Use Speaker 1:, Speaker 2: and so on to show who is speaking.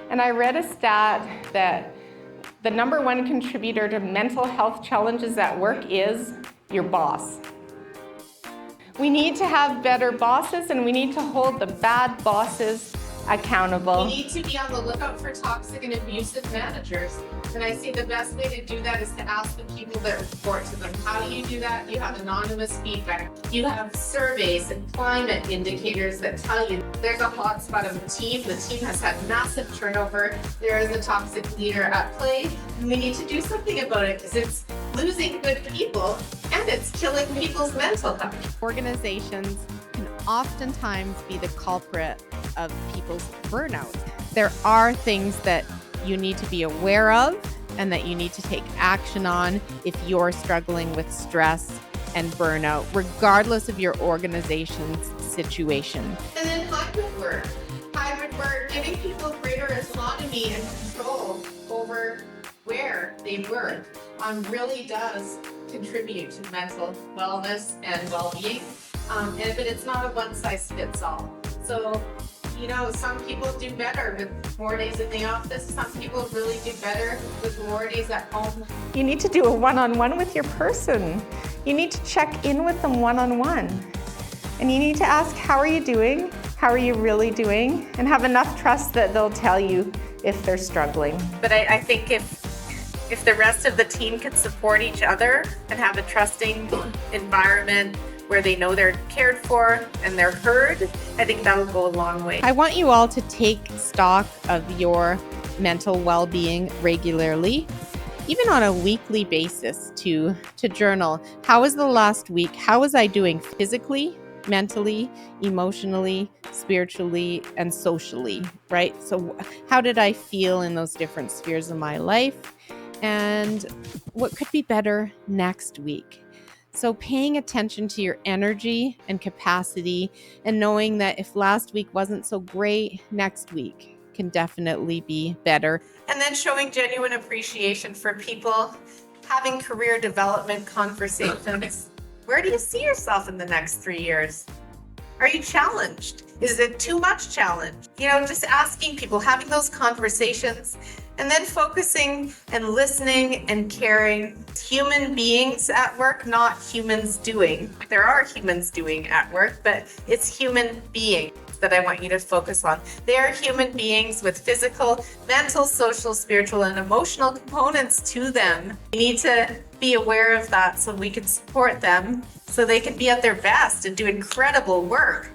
Speaker 1: And I read a stat that the number one contributor to mental health challenges at work is your boss. We need to have better bosses, and we need to hold the bad bosses accountable.
Speaker 2: We need to be on the lookout for toxic and abusive managers. And I see the best way to do that is to ask the people that report to them. How do you do that? You have anonymous feedback. You have surveys and climate indicators that tell you there's a hot spot of the team. The team has had massive turnover. There is a toxic leader at play. And we need to do something about it because it's losing good people and it's killing people's mental health.
Speaker 3: Organizations can oftentimes be the culprit of people's burnout. There are things that you need to be aware of and that you need to take action on if you're struggling with stress and burnout, regardless of your organization's situation.
Speaker 2: And then hybrid work. Hybrid work, giving people greater autonomy and control over where they work really does contribute to mental wellness and well-being. But it's not a one-size-fits-all. So, some people do better with more days in the office. Some people really do better with more days at home.
Speaker 1: You need to do a one-on-one with your person. You need to check in with them one-on-one. And you need to ask, how are you doing? How are you really doing? And have enough trust that they'll tell you if they're struggling.
Speaker 4: But I think if the rest of the team can support each other and have a trusting environment where they know they're cared for and they're heard, I think that will go a long way.
Speaker 3: I want you all to take stock of your mental well-being regularly, even on a weekly basis, to journal. How was the last week? How was I doing physically, mentally, emotionally, spiritually, and socially, right? So how did I feel in those different spheres of my life? And what could be better next week? So paying attention to your energy and capacity and knowing that if last week wasn't so great, next week can definitely be better.
Speaker 4: And then showing genuine appreciation for people, having career development conversations. Where do you see yourself in the next 3 years? Are you challenged? Is it too much challenge? Just asking people, having those conversations, and then focusing and listening and caring. Human beings at work, not humans doing. There are humans doing at work, but it's human beings that I want you to focus on. They are human beings with physical, mental, social, spiritual, and emotional components to them. We need to be aware of that so we can support them so they can be at their best and do incredible work.